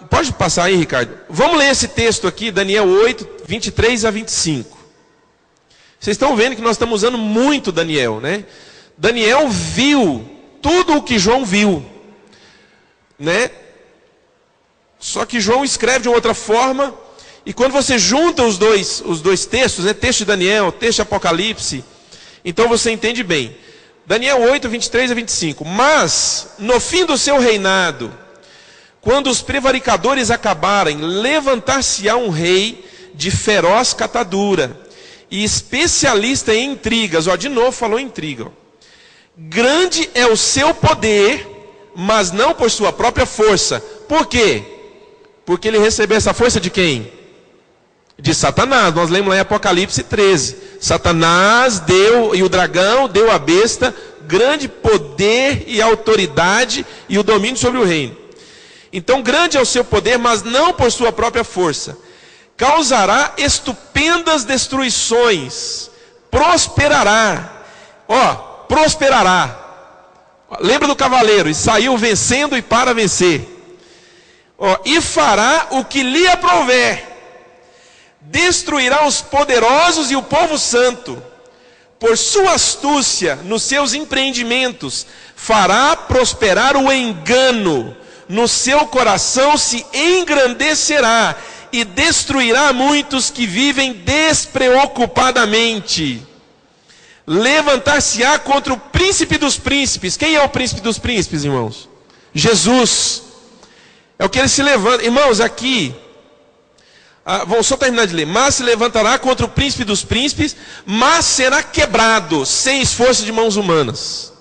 Pode passar aí, Ricardo? Vamos ler esse texto aqui, Daniel 8, 23 a 25. Vocês estão vendo que nós estamos usando muito Daniel, né? Daniel viu tudo o que João viu, né? Só que João escreve de uma outra forma, e quando você junta os dois textos, né? Texto de Daniel, texto de Apocalipse, então você entende bem. Daniel 8, 23 a 25. Mas, no fim do seu reinado, quando os prevaricadores acabarem, levantar-se-á um rei de feroz catadura, e especialista em intrigas. Ó, de novo falou intriga. Ó. Grande é o seu poder, mas não por sua própria força. Por quê? Porque ele recebeu essa força de quem? De Satanás. Nós lemos lá em Apocalipse 13. Satanás deu, e o dragão deu à besta, grande poder e autoridade e o domínio sobre o reino. Então grande é o seu poder, mas não por sua própria força. Causará estupendas destruições, prosperará. Ó, prosperará. Lembra do cavaleiro, e saiu vencendo e para vencer. Ó, e fará o que lhe aprouver. Destruirá os poderosos e o povo santo. Por sua astúcia nos seus empreendimentos, fará prosperar o engano. No seu coração se engrandecerá e destruirá muitos que vivem despreocupadamente. Levantar-se-á contra o príncipe dos príncipes. Quem é o príncipe dos príncipes, irmãos? Jesus. É o que ele se levanta. Irmãos, aqui, vou só terminar de ler. Mas se levantará contra o príncipe dos príncipes, mas será quebrado, sem esforço de mãos humanas.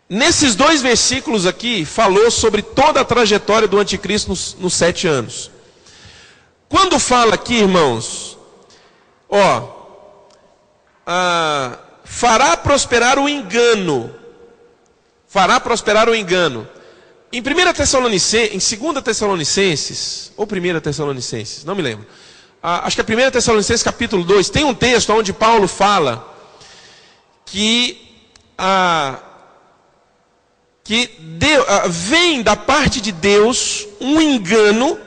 Nesses 2 versículos aqui, falou sobre toda a trajetória do anticristo nos 7 anos. Quando fala aqui, irmãos, ó, fará prosperar o engano. Fará prosperar o engano. Em 2 Tessalonicenses, ou 1 Tessalonicenses, não me lembro. Acho que é 1 Tessalonicenses capítulo 2, tem um texto onde Paulo fala que vem da parte de Deus um engano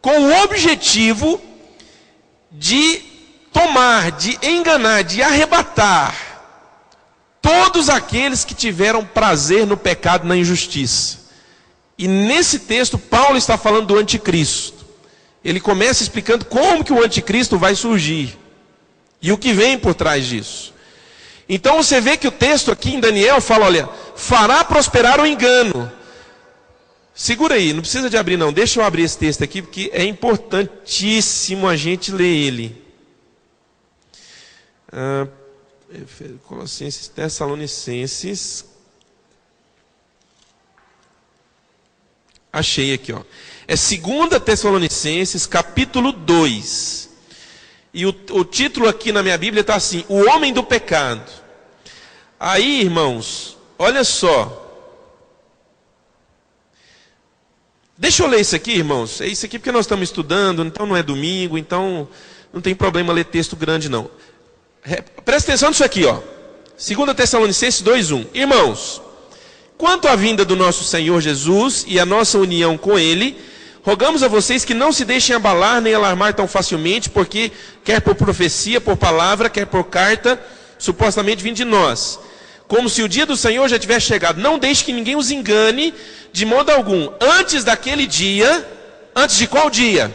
com o objetivo de tomar, de enganar, de arrebatar todos aqueles que tiveram prazer no pecado, na injustiça. E nesse texto Paulo está falando do anticristo. Ele começa explicando como que o anticristo vai surgir e o que vem por trás disso. Então você vê que o texto aqui em Daniel fala, olha, fará prosperar o engano. Segura aí, não precisa de abrir não, deixa eu abrir esse texto aqui, porque é importantíssimo a gente ler ele. Colossenses, Tessalonicenses. Achei aqui, ó. É 2 Tessalonicenses, capítulo 2. E o título aqui na minha Bíblia está assim: o homem do pecado. Aí, irmãos, olha só. Deixa eu ler isso aqui, irmãos. É isso aqui porque nós estamos estudando, então não é domingo, então não tem problema ler texto grande, não. Presta atenção nisso aqui, ó. 2 Tessalonicenses 2:1. Irmãos, quanto à vinda do nosso Senhor Jesus e a nossa união com Ele, rogamos a vocês que não se deixem abalar nem alarmar tão facilmente, porque quer por profecia, por palavra, quer por carta, supostamente vindo de nós, como se o dia do Senhor já tivesse chegado. Não deixe que ninguém os engane de modo algum. Antes daquele dia, antes de qual dia?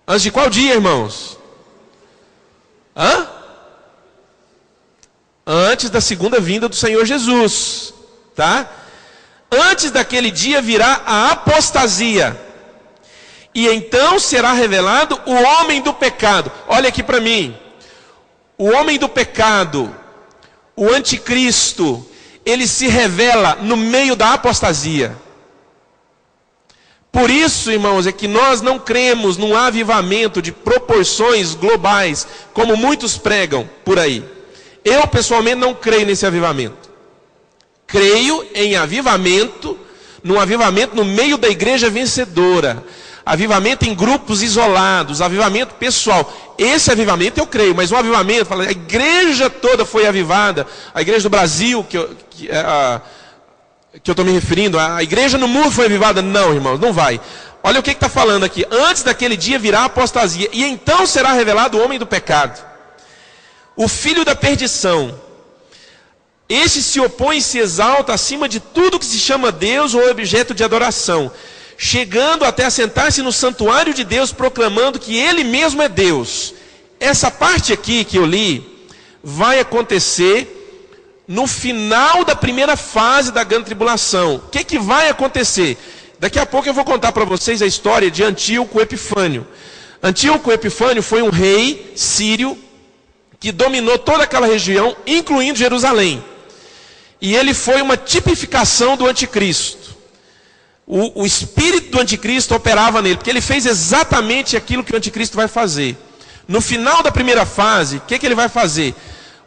Antes de qual dia, irmãos? Antes da segunda vinda do Senhor Jesus, tá? Antes daquele dia virá a apostasia, e então será revelado o homem do pecado. Olha aqui para mim. O homem do pecado, o anticristo, ele se revela no meio da apostasia. Por isso, irmãos, é que nós não cremos num avivamento de proporções globais, como muitos pregam por aí. Eu, pessoalmente, não creio nesse avivamento. Creio em avivamento, num avivamento no meio da igreja vencedora. Avivamento em grupos isolados, avivamento pessoal. Esse avivamento eu creio, mas um avivamento, a igreja toda foi avivada, a igreja do Brasil, que eu estou me referindo, a igreja no mundo foi avivada. Não, irmãos, não vai. Olha o que está falando aqui. Antes daquele dia virá a apostasia, e então será revelado o homem do pecado, o filho da perdição. Este se opõe e se exalta acima de tudo que se chama Deus ou objeto de adoração, chegando até a sentar-se no santuário de Deus, proclamando que Ele mesmo é Deus. Essa parte aqui que eu li, vai acontecer no final da primeira fase da grande tribulação. O que vai acontecer? Daqui a pouco eu vou contar para vocês a história de Antíoco Epifânio. Antíoco Epifânio foi um rei sírio que dominou toda aquela região, incluindo Jerusalém. E ele foi uma tipificação do anticristo. O espírito do anticristo operava nele, porque ele fez exatamente aquilo que o anticristo vai fazer. No final da primeira fase, o que ele vai fazer?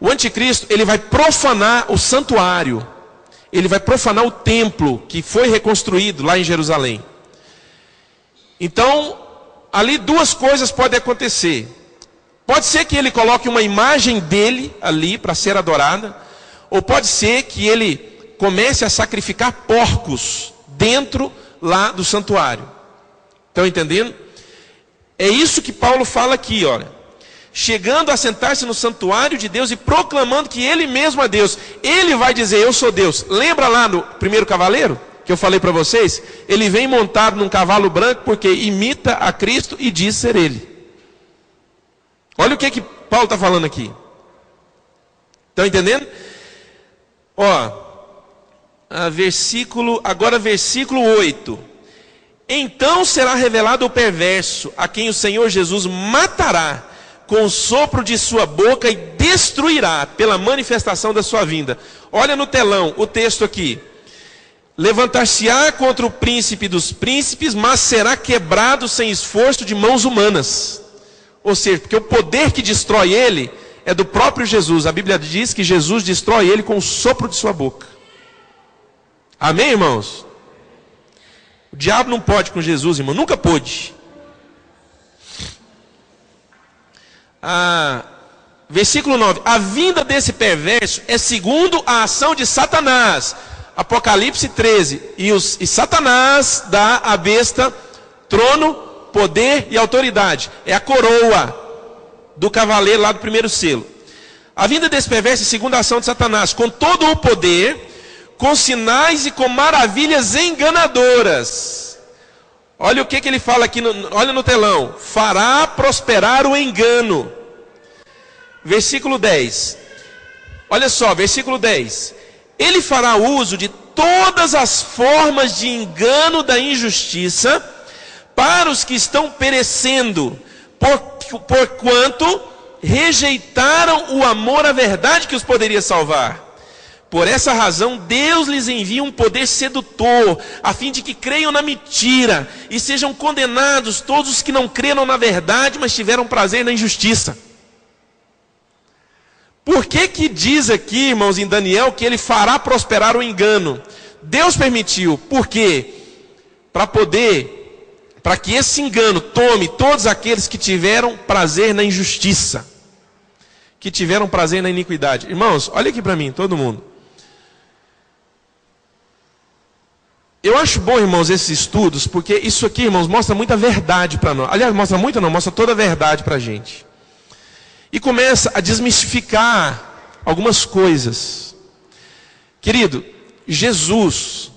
O anticristo, ele vai profanar o santuário. Ele vai profanar o templo que foi reconstruído lá em Jerusalém. Então, ali duas coisas podem acontecer. Pode ser que ele coloque uma imagem dele ali para ser adorada, ou pode ser que ele comece a sacrificar porcos dentro lá do santuário. Estão entendendo? É isso que Paulo fala aqui, olha. Chegando a sentar-se no santuário de Deus e proclamando que Ele mesmo é Deus. Ele vai dizer, eu sou Deus. Lembra lá no primeiro cavaleiro, que eu falei para vocês? Ele vem montado num cavalo branco porque imita a Cristo e diz ser Ele. Olha o que Paulo está falando aqui. Estão entendendo? Versículo 8. Então será revelado o perverso, a quem o Senhor Jesus matará com o sopro de sua boca e destruirá pela manifestação da sua vinda. Olha no telão o texto aqui. Levantar-se-á contra o príncipe dos príncipes, mas será quebrado sem esforço de mãos humanas. Ou seja, porque o poder que destrói ele é do próprio Jesus. A Bíblia diz que Jesus destrói ele com o sopro de sua boca. Amém, irmãos? O diabo não pode com Jesus, irmão. Nunca pôde. Versículo 9. A vinda desse perverso é segundo a ação de Satanás. Apocalipse 13. E Satanás dá à besta trono, poder e autoridade. É a coroa do cavaleiro lá do primeiro selo. A vinda desse perverso é segundo a ação de Satanás, com todo o poder, com sinais e com maravilhas enganadoras. Olha o que ele fala aqui, olha no telão. Fará prosperar o engano. Versículo 10. Olha só, versículo 10. Ele fará uso de todas as formas de engano da injustiça para os que estão perecendo, porquanto rejeitaram o amor à verdade que os poderia salvar. Por essa razão, Deus lhes envia um poder sedutor, a fim de que creiam na mentira, e sejam condenados todos os que não creram na verdade, mas tiveram prazer na injustiça. Por que diz aqui, irmãos, em Daniel, que ele fará prosperar o engano? Deus permitiu. Por quê? para que esse engano tome todos aqueles que tiveram prazer na injustiça, que tiveram prazer na iniquidade. Irmãos, olha aqui para mim, todo mundo. Eu acho bom, irmãos, esses estudos, porque isso aqui, irmãos, mostra muita verdade para nós. Aliás, mostra muito não, mostra toda a verdade para a gente. E começa a desmistificar algumas coisas. Querido, Jesus,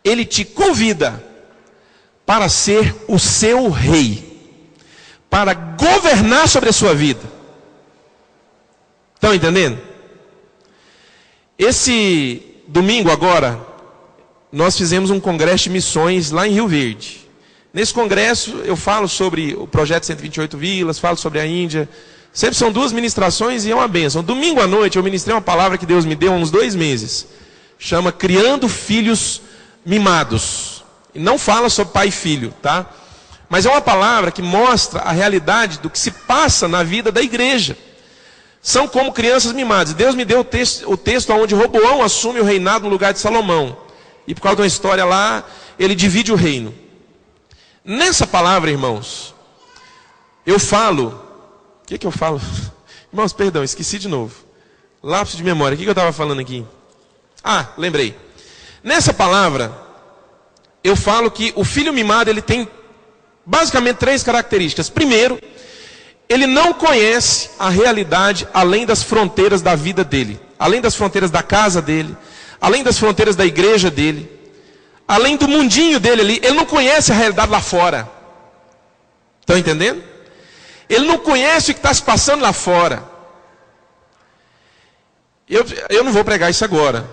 Ele te convida para ser o seu rei, para governar sobre a sua vida. Estão entendendo? Esse domingo agora, nós fizemos um congresso de missões lá em Rio Verde. Nesse congresso eu falo sobre o projeto 128 Vilas, falo sobre a Índia. Sempre são 2 ministrações e é uma bênção. Domingo à noite eu ministrei uma palavra que Deus me deu há uns 2 meses. Chama Criando Filhos Mimados. E não fala sobre pai e filho, tá? Mas é uma palavra que mostra a realidade do que se passa na vida da igreja. São como crianças mimadas. Deus me deu o texto onde Roboão assume o reinado no lugar de Salomão. E por causa de uma história lá, ele divide o reino. Nessa palavra, irmãos, eu falo... O que eu falo? Irmãos, perdão, esqueci de novo. Lapso de memória. O que eu estava falando aqui? Ah, lembrei. Nessa palavra, eu falo que o filho mimado, ele tem basicamente 3 características. Primeiro, ele não conhece a realidade além das fronteiras da vida dele. Além das fronteiras da casa dele. Além das fronteiras da igreja dele. Além do mundinho dele ali. Ele não conhece a realidade lá fora. Estão entendendo? Ele não conhece o que está se passando lá fora. Eu não vou pregar isso agora.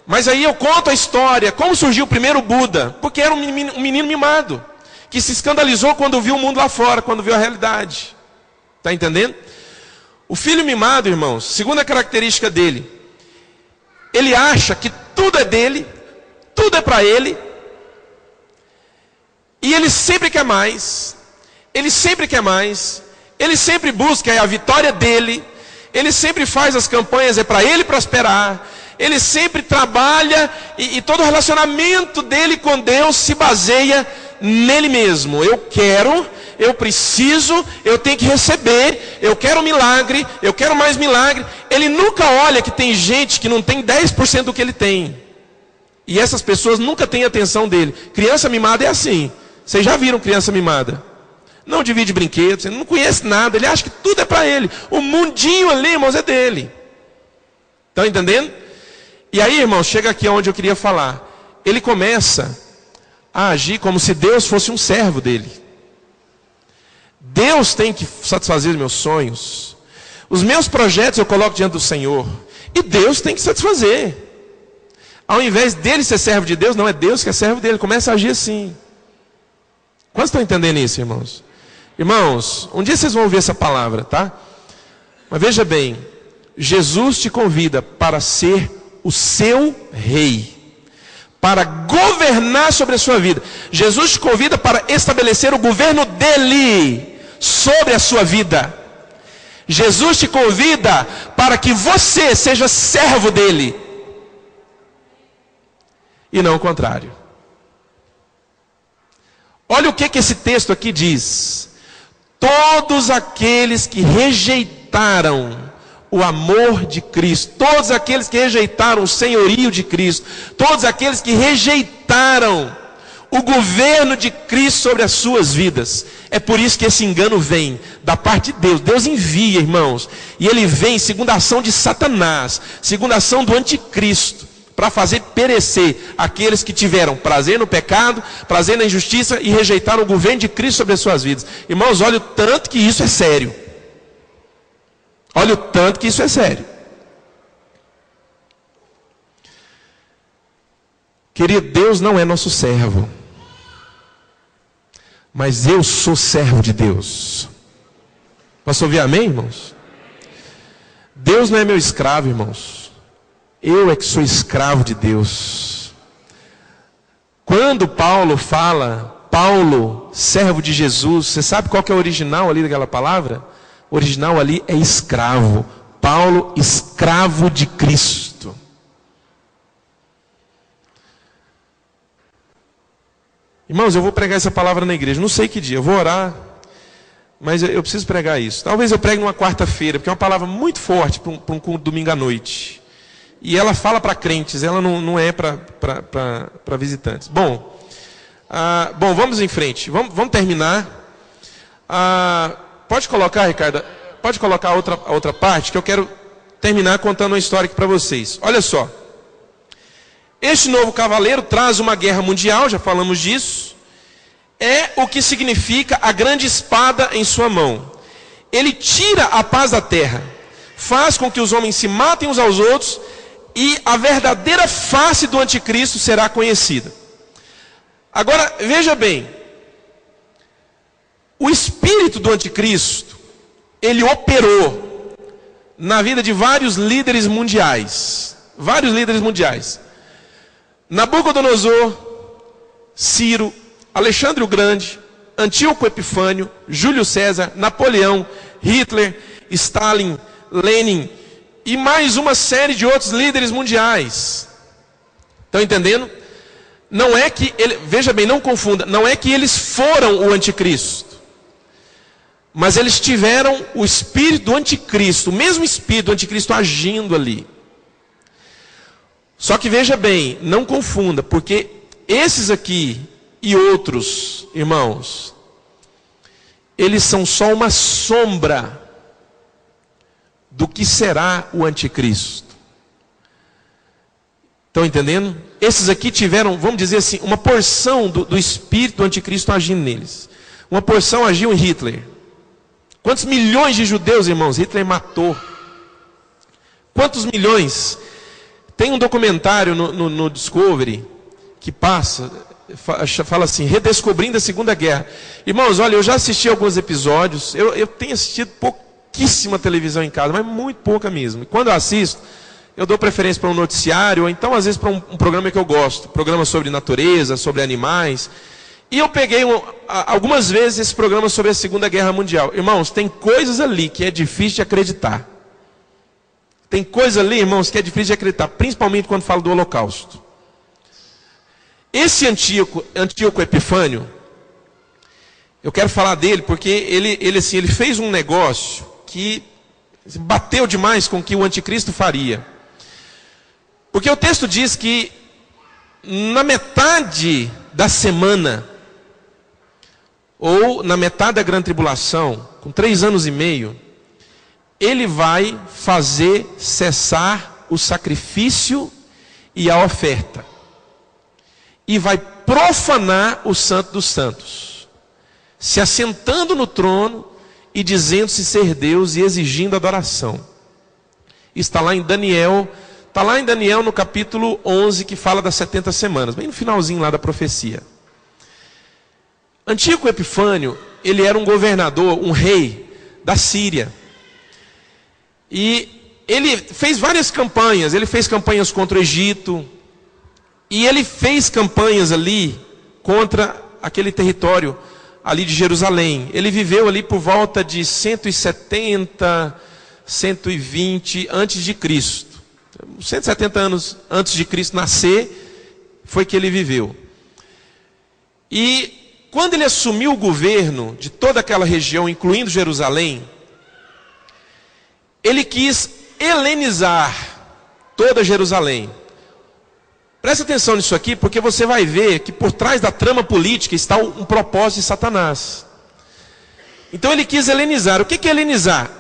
Mas aí eu conto a história, como surgiu o primeiro Buda. Porque era um menino mimado, que se escandalizou quando viu o mundo lá fora, quando viu a realidade. Está entendendo? O filho mimado, irmãos, segunda característica dele, ele acha que tudo é dele, tudo é para ele, e ele sempre quer mais, ele sempre quer mais, ele sempre busca a vitória dele, ele sempre faz as campanhas, é para ele prosperar, ele sempre trabalha, e todo o relacionamento dele com Deus se baseia nele mesmo. Eu quero, eu preciso, eu tenho que receber, eu quero milagre, eu quero mais milagre. Ele nunca olha que tem gente que não tem 10% do que ele tem. E essas pessoas nunca têm atenção dele. Criança mimada é assim. Vocês já viram criança mimada? Não divide brinquedos, ele não conhece nada, ele acha que tudo é para ele. O mundinho ali, irmãos, é dele. Estão entendendo? E aí, irmãos, chega aqui onde eu queria falar. Ele começa a agir como se Deus fosse um servo dele. Deus tem que satisfazer os meus sonhos. Os meus projetos eu coloco diante do Senhor. E Deus tem que satisfazer. Ao invés dele ser servo de Deus, não é Deus que é servo dele. Começa a agir assim. Quantos estão entendendo isso, irmãos? Irmãos, um dia vocês vão ouvir essa palavra, tá? Mas veja bem, Jesus te convida para ser o seu rei, para governar sobre a sua vida. Jesus te convida para estabelecer o governo dele sobre a sua vida. Jesus te convida para que você seja servo dele, e não o contrário. Olha o que esse texto aqui diz. Todos aqueles que rejeitaram o amor de Cristo, todos aqueles que rejeitaram o senhorio de Cristo, todos aqueles que rejeitaram o governo de Cristo sobre as suas vidas. É por isso que esse engano vem da parte de Deus. Deus envia, irmãos, e ele vem segundo a ação de Satanás, segundo a ação do anticristo, para fazer perecer aqueles que tiveram prazer no pecado, prazer na injustiça e rejeitaram o governo de Cristo sobre as suas vidas. Irmãos, olha o tanto que isso é sério. Olha o tanto que isso é sério. Querido, Deus não é nosso servo, mas eu sou servo de Deus. Posso ouvir amém, irmãos? Deus não é meu escravo, irmãos. Eu é que sou escravo de Deus. Quando Paulo fala, Paulo, servo de Jesus, você sabe qual que é o original ali daquela palavra? O original ali é escravo. Paulo, escravo de Cristo. Irmãos, eu vou pregar essa palavra na igreja. Não sei que dia, eu vou orar, mas eu preciso pregar isso. Talvez eu pregue numa quarta-feira, porque é uma palavra muito forte para um domingo à noite. E ela fala para crentes, ela não é para visitantes. Bom, vamos em frente. Vamos terminar. Pode colocar, Ricardo, pode colocar a outra parte, que eu quero terminar contando uma história aqui para vocês. Olha só. Este novo cavaleiro traz uma guerra mundial, já falamos disso. É o que significa a grande espada em sua mão. Ele tira a paz da terra, faz com que os homens se matem uns aos outros, e a verdadeira face do anticristo será conhecida. Agora, veja bem, o espírito do anticristo, ele operou na vida de vários líderes mundiais. Vários líderes mundiais. Nabucodonosor, Ciro, Alexandre o Grande, Antíoco Epifânio, Júlio César, Napoleão, Hitler, Stalin, Lenin e mais uma série de outros líderes mundiais. Estão entendendo? Não é que, veja bem, não confunda, não é que eles foram o anticristo, mas eles tiveram o espírito do anticristo, o mesmo espírito do anticristo agindo ali. Só que veja bem, não confunda, porque esses aqui e outros, irmãos, eles são só uma sombra do que será o anticristo. Estão entendendo? Esses aqui tiveram, vamos dizer assim, uma porção do espírito do anticristo agindo neles. Uma porção agiu em Hitler. Quantos milhões de judeus, irmãos, Hitler matou? Quantos milhões? Tem um documentário no Discovery que fala assim, redescobrindo a Segunda Guerra. Irmãos, olha, eu já assisti alguns episódios, eu tenho assistido pouquíssima televisão em casa, mas muito pouca mesmo. E quando eu assisto, eu dou preferência para um noticiário, ou então às vezes para um programa que eu gosto, programa sobre natureza, sobre animais. E eu peguei algumas vezes esse programa sobre a Segunda Guerra Mundial. Irmãos, tem coisas ali que é difícil de acreditar. Tem coisa ali, irmãos, que é difícil de acreditar, principalmente quando fala do Holocausto. Esse Antíoco Epifânio, eu quero falar dele porque ele fez um negócio que bateu demais com o que o anticristo faria. Porque o texto diz que na metade da semana, ou na metade da grande tribulação, com 3 anos e meio, ele vai fazer cessar o sacrifício e a oferta. E vai profanar o Santo dos Santos, se assentando no trono e dizendo-se ser Deus e exigindo adoração. Está lá em Daniel no capítulo 11, que fala das 70 semanas, bem no finalzinho lá da profecia. Antíoco Epifânio, ele era um governador, um rei da Síria. E ele fez várias campanhas, ele fez campanhas contra o Egito, e ele fez campanhas ali contra aquele território ali de Jerusalém. Ele viveu ali por volta de 170, 120 antes de Cristo. 170 anos antes de Cristo nascer, foi que ele viveu. E quando ele assumiu o governo de toda aquela região, incluindo Jerusalém, ele quis helenizar toda Jerusalém. Presta atenção nisso aqui, porque você vai ver que por trás da trama política está um propósito de Satanás. Então ele quis helenizar. O que é helenizar?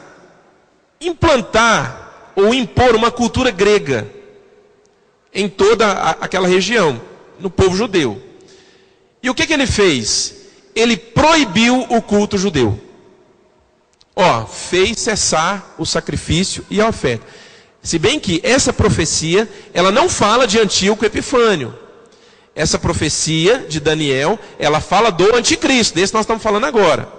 Implantar ou impor uma cultura grega em toda aquela região, no povo judeu. E o que ele fez? Ele proibiu o culto judeu. Fez cessar o sacrifício e a oferta. Se bem que essa profecia, ela não fala de Antíoco Epifânio. Essa profecia de Daniel, ela fala do anticristo, desse nós estamos falando agora.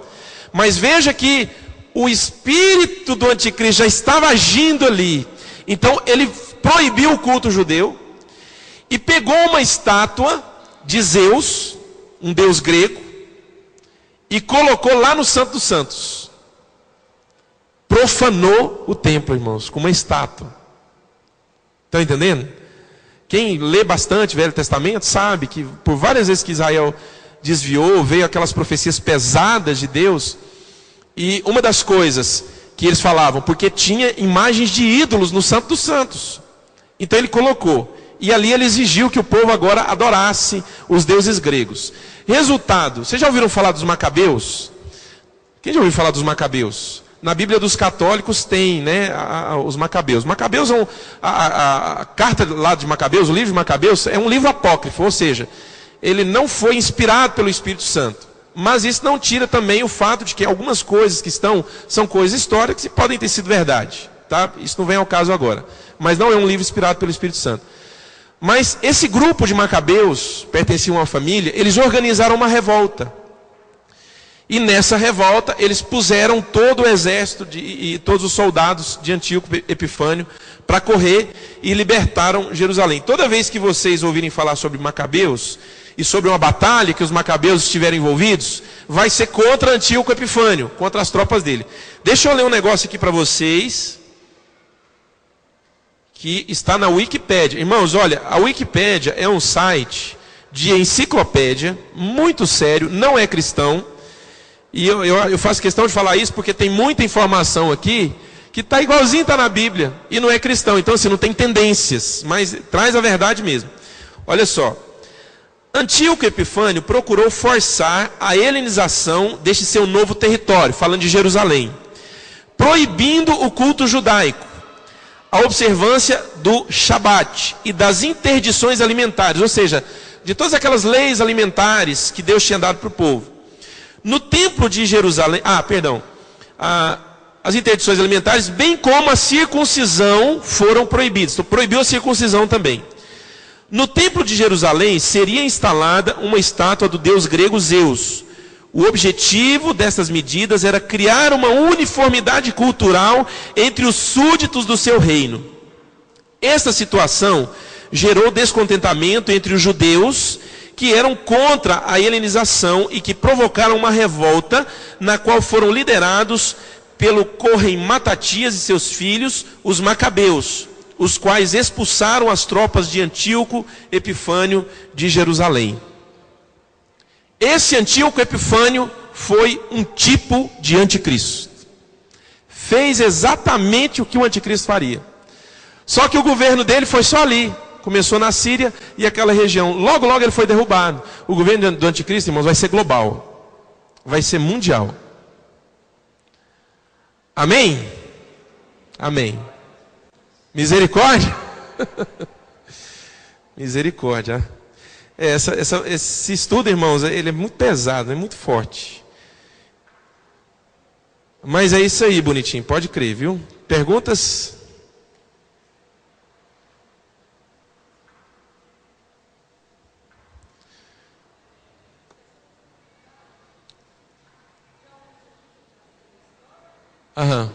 Mas veja que o espírito do anticristo já estava agindo ali. Então ele proibiu o culto judeu e pegou uma estátua de Zeus, um deus grego, e colocou lá no Santo dos Santos. Profanou o templo, irmãos, com uma estátua. Estão entendendo? Quem lê bastante Velho Testamento sabe que por várias vezes que Israel desviou, veio aquelas profecias pesadas de Deus. E uma das coisas que eles falavam, porque tinha imagens de ídolos no Santo dos Santos. Então ele colocou. E ali ele exigiu que o povo agora adorasse os deuses gregos. Resultado, vocês já ouviram falar dos macabeus? Quem já ouviu falar dos macabeus? Na Bíblia dos católicos tem, né, os macabeus. Macabeus é a carta lá de Macabeus, o livro de Macabeus, é um livro apócrifo, ou seja, ele não foi inspirado pelo Espírito Santo. Mas isso não tira também o fato de que algumas coisas que são coisas históricas e podem ter sido verdade. Tá? Isso não vem ao caso agora. Mas não é um livro inspirado pelo Espírito Santo. Mas esse grupo de macabeus, pertenciam a uma família, eles organizaram uma revolta. E nessa revolta, eles puseram todo o exército e todos os soldados de Antíoco Epifânio para correr e libertaram Jerusalém. Toda vez que vocês ouvirem falar sobre macabeus e sobre uma batalha que os macabeus estiverem envolvidos, vai ser contra Antíoco Epifânio, contra as tropas dele. Deixa eu ler um negócio aqui para vocês, que está na Wikipédia. Irmãos, olha, a Wikipédia é um site de enciclopédia, muito sério, não é cristão. E eu faço questão de falar isso porque tem muita informação aqui que está igualzinho está na Bíblia e não é cristão. Então assim, não tem tendências, mas traz a verdade mesmo. Olha só. Antíoco Epifânio procurou forçar a helenização deste seu novo território, falando de Jerusalém, proibindo o culto judaico, a observância do Shabat e das interdições alimentares, ou seja, de todas aquelas leis alimentares que Deus tinha dado para o povo. No templo de Jerusalém, as interdições alimentares, bem como a circuncisão, foram proibidas. Então, proibiu a circuncisão também. No templo de Jerusalém seria instalada uma estátua do deus grego Zeus. O objetivo dessas medidas era criar uma uniformidade cultural entre os súditos do seu reino. Esta situação gerou descontentamento entre os judeus que eram contra a helenização e que provocaram uma revolta na qual foram liderados pelo Correm Matatias e seus filhos, os macabeus, os quais expulsaram as tropas de Antíoco Epifânio de Jerusalém. Esse Antíoco Epifânio foi um tipo de anticristo. Fez exatamente o que o anticristo faria. Só que o governo dele foi só ali. Começou na Síria e aquela região. Logo, logo ele foi derrubado. O governo do anticristo, irmãos, vai ser global. Vai ser mundial. Amém? Amém. Misericórdia? Misericórdia. Esse estudo, irmãos, ele é muito pesado, é muito forte. Mas é isso aí, bonitinho. Pode crer, viu? Perguntas? Aham.